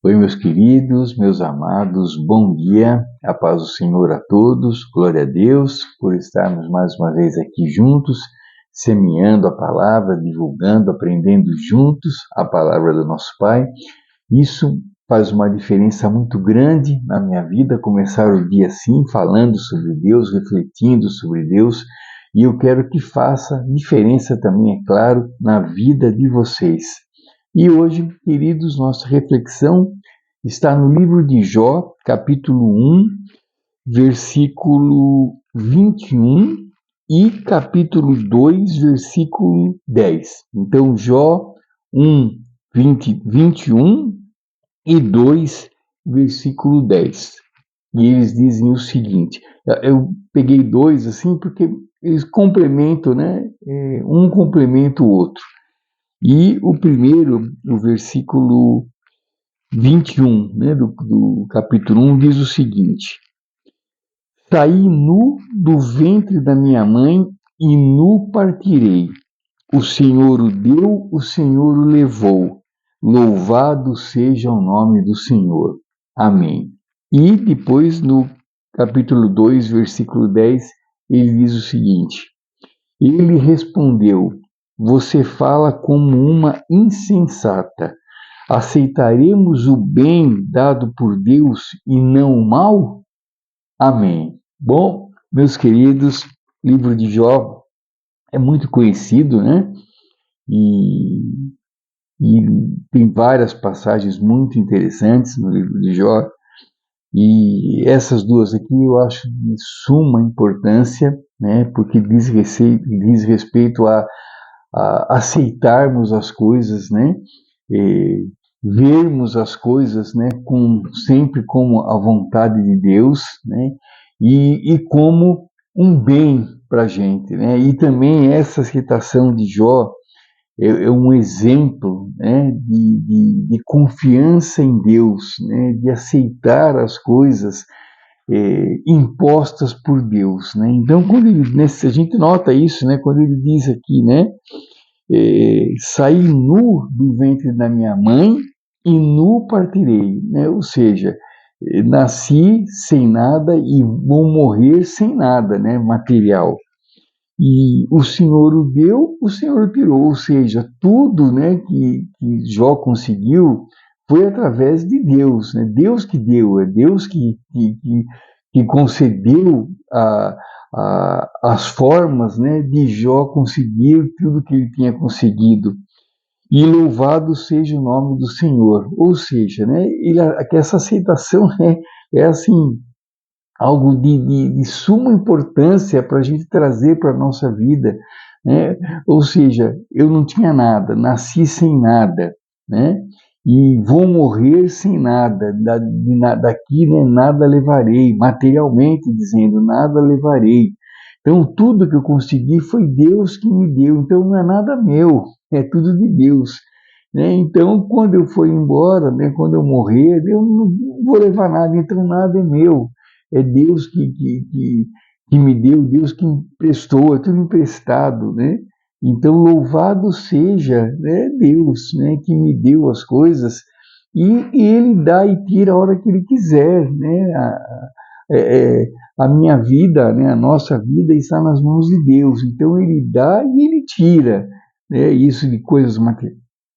Oi, meus queridos, meus amados, bom dia, a paz do Senhor a todos, glória a Deus por estarmos mais uma vez aqui juntos, semeando a palavra, divulgando, aprendendo juntos a palavra do nosso Pai. Isso faz uma diferença muito grande na minha vida, começar o dia assim, falando sobre Deus, refletindo sobre Deus, e eu quero que faça diferença também, é claro, na vida de vocês. E hoje, queridos, nossa reflexão está no livro de Jó, capítulo 1, versículo 21 e capítulo 2, versículo 10. Então, Jó 1, 21 e 2, versículo 10. E eles dizem o seguinte, eu peguei dois assim porque eles complementam, né? Um complementa o outro. E o primeiro, o versículo 21, né, do capítulo 1, diz o seguinte: Saí nu do ventre da minha mãe e nu partirei. O Senhor o deu, o Senhor o levou. Louvado seja o nome do Senhor. Amém. E depois, no capítulo 2, versículo 10, ele diz o seguinte: Ele respondeu: Você fala como uma insensata. Aceitaremos o bem dado por Deus e não o mal? Amém. Bom, meus queridos, livro de Jó é muito conhecido, né? E, e tem várias passagens muito interessantes no livro de Jó. E essas duas aqui eu acho de suma importância, né? Porque diz respeito a aceitarmos as coisas, né? Vermos as coisas, né? Sempre como a vontade de Deus, né? E como um bem para a gente, né? E também essa citação de Jó é um exemplo, né? De confiança em Deus, né? De aceitar as coisas impostas por Deus, né? Então, quando a gente nota isso, né? Quando ele diz aqui, né? Saí nu do ventre da minha mãe e nu partirei, né? Ou seja, nasci sem nada e vou morrer sem nada, né? Material. E o Senhor o deu, o Senhor o tirou, ou seja, tudo, né, que Jó conseguiu foi através de Deus, né? Deus que deu, é Deus que concedeu as formas, né, de Jó conseguir tudo que ele tinha conseguido. E louvado seja o nome do Senhor. Ou seja, né, que essa aceitação é assim, algo de suma importância para a gente trazer para a nossa vida, né? Ou seja, eu não tinha nada, nasci sem nada, né? E vou morrer sem nada, daqui, né, nada levarei, materialmente dizendo, nada levarei. Então, tudo que eu consegui foi Deus que me deu, então não é nada meu, é tudo de Deus. Né? Então, quando eu for embora, né, quando eu morrer, eu não vou levar nada, então nada é meu. É Deus que me deu, Deus que emprestou, é tudo emprestado, né? Então, louvado seja, né, Deus, né, que me deu as coisas, e Ele dá e tira a hora que Ele quiser, né? A minha vida, né, a nossa vida está nas mãos de Deus, então Ele dá e Ele tira, né? Isso de coisas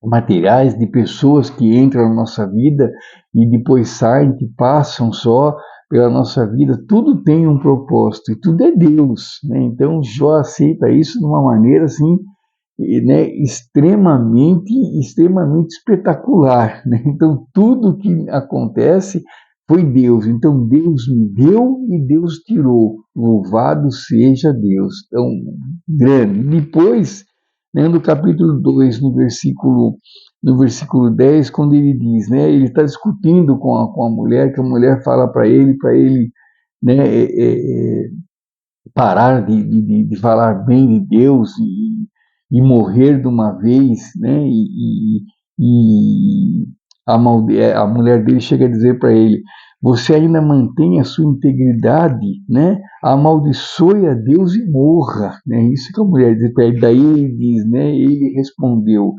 materiais, de pessoas que entram na nossa vida e depois saem, que passam só pela nossa vida, tudo tem um propósito e tudo é Deus, né? Então Jó aceita isso de uma maneira assim, né, extremamente espetacular, né? Então tudo que acontece foi Deus. Então Deus me deu e Deus tirou. Louvado seja Deus. Então, grande. Depois, né, no capítulo 2, no versículo 10, quando ele diz, né, ele está discutindo com a mulher, que a mulher fala para ele, né, parar de falar bem de Deus e morrer de uma vez, né, e a mulher dele chega a dizer para ele, você ainda mantém a sua integridade, né? Amaldiçoe a Deus e morra, né? Isso que a mulher diz para ele. Daí ele diz, né? Ele respondeu,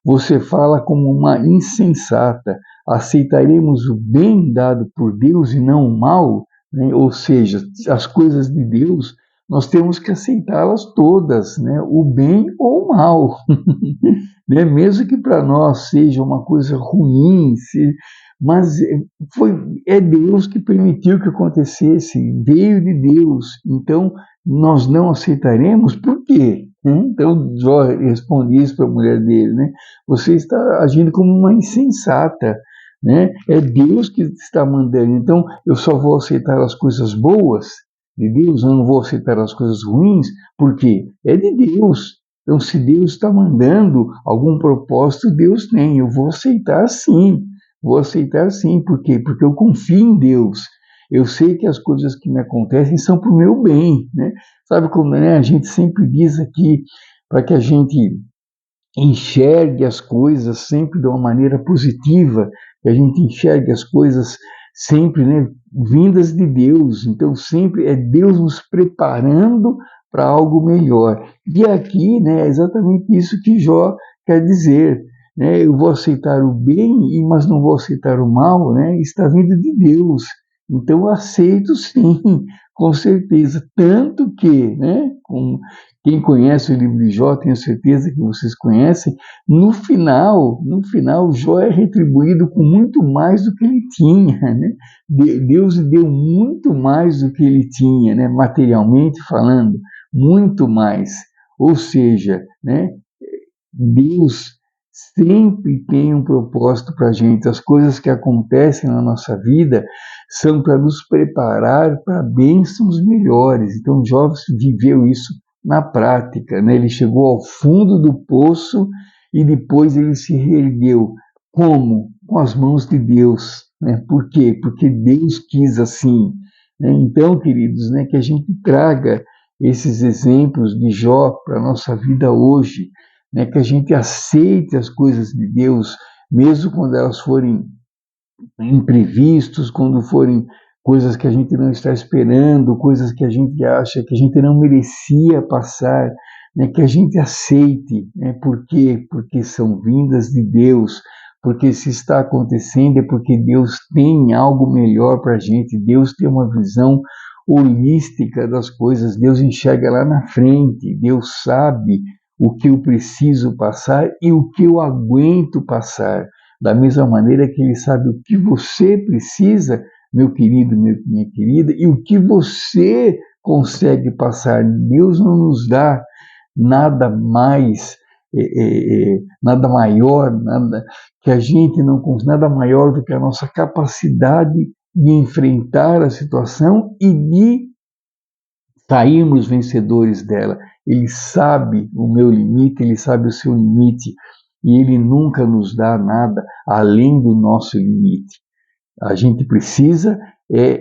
você fala como uma insensata, aceitaremos o bem dado por Deus e não o mal, né? Ou seja, as coisas de Deus, nós temos que aceitá-las todas, né? O bem ou o mal. Né? Mesmo que para nós seja uma coisa ruim, mas é Deus que permitiu que acontecesse, veio de Deus, então nós não aceitaremos, por quê? Então Jó responde isso para a mulher dele, né? Você está agindo como uma insensata, né? É Deus que está mandando, então eu só vou aceitar as coisas boas de Deus, eu não vou aceitar as coisas ruins, porque é de Deus. Então, se Deus está mandando algum propósito, Deus tem. Eu vou aceitar sim. Vou aceitar sim. Por quê? Porque eu confio em Deus. Eu sei que as coisas que me acontecem são para o meu bem, né? Sabe como, né? A gente sempre diz aqui para que a gente enxergue as coisas sempre de uma maneira positiva, que a gente enxergue as coisas sempre, né, vindas de Deus. Então sempre é Deus nos preparando para algo melhor. E aqui, né, é exatamente isso que Jó quer dizer. Né? Eu vou aceitar o bem, mas não vou aceitar o mal, né? Está vindo de Deus. Então eu aceito sim, com certeza. Tanto que, né, quem conhece o livro de Jó, tenho certeza que vocês conhecem, no final, Jó é retribuído com muito mais do que ele tinha, né? Deus lhe deu muito mais do que ele tinha, né? Materialmente falando, muito mais. Ou seja, né? Deus sempre tem um propósito para a gente. As coisas que acontecem na nossa vida são para nos preparar para bênçãos melhores. Então, Jó viveu isso na prática, né? Ele chegou ao fundo do poço e depois ele se reergueu. Como? Com as mãos de Deus. Né? Por quê? Porque Deus quis assim. Né? Então, queridos, né, que a gente traga esses exemplos de Jó para a nossa vida hoje, né, que a gente aceite as coisas de Deus, mesmo quando elas forem imprevistos, quando forem coisas que a gente não está esperando, coisas que a gente acha que a gente não merecia passar, né, que a gente aceite. Né, por quê? Porque são vindas de Deus, porque se está acontecendo é porque Deus tem algo melhor para a gente, Deus tem uma visão holística das coisas, Deus enxerga lá na frente, Deus sabe o que eu preciso passar e o que eu aguento passar. Da mesma maneira que Ele sabe o que você precisa, meu querido, minha querida, e o que você consegue passar. Deus não nos dá nada mais, nada maior, nada que a gente não consegue, nada maior do que a nossa capacidade de enfrentar a situação e de sairmos vencedores dela. Ele sabe o meu limite, ele sabe o seu limite, e ele nunca nos dá nada além do nosso limite. A gente precisa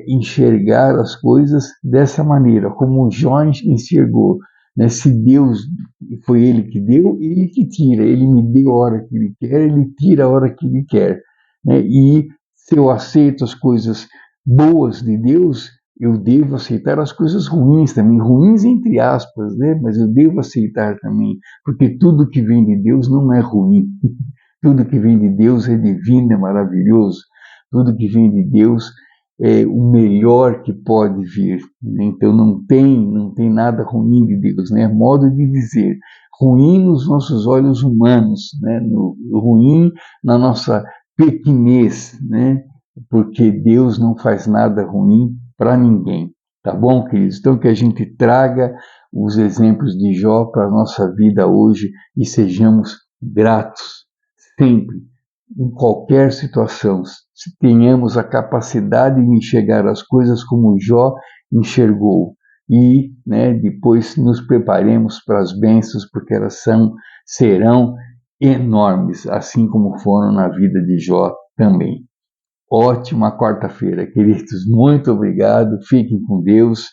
enxergar as coisas dessa maneira, como Jó enxergou. Né? Se Deus foi Ele que deu, Ele que tira. Ele me deu a hora que Ele quer, Ele tira a hora que Ele quer. Né? E se eu aceito as coisas boas de Deus, eu devo aceitar as coisas ruins também, ruins entre aspas, né? Mas eu devo aceitar também, porque tudo que vem de Deus não é ruim. Tudo que vem de Deus é divino, é maravilhoso. Tudo que vem de Deus é o melhor que pode vir. Né? Então não tem nada ruim de Deus, né? Modo de dizer, ruim nos nossos olhos humanos, né? Ruim na nossa pequenez, né? Porque Deus não faz nada ruim para ninguém. Tá bom, queridos? Então que a gente traga os exemplos de Jó para a nossa vida hoje e sejamos gratos sempre, em qualquer situação, se tenhamos a capacidade de enxergar as coisas como Jó enxergou e, né, depois nos preparemos para as bênçãos, porque elas serão enormes, assim como foram na vida de Jó também. Ótima quarta-feira, queridos. Muito obrigado. Fiquem com Deus.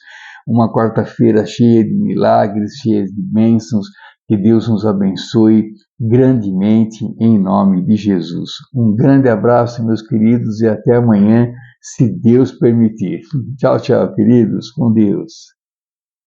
Uma quarta-feira cheia de milagres, cheia de bênçãos. Que Deus nos abençoe grandemente em nome de Jesus. Um grande abraço, meus queridos, e até amanhã, se Deus permitir. Tchau, tchau, queridos. Com Deus.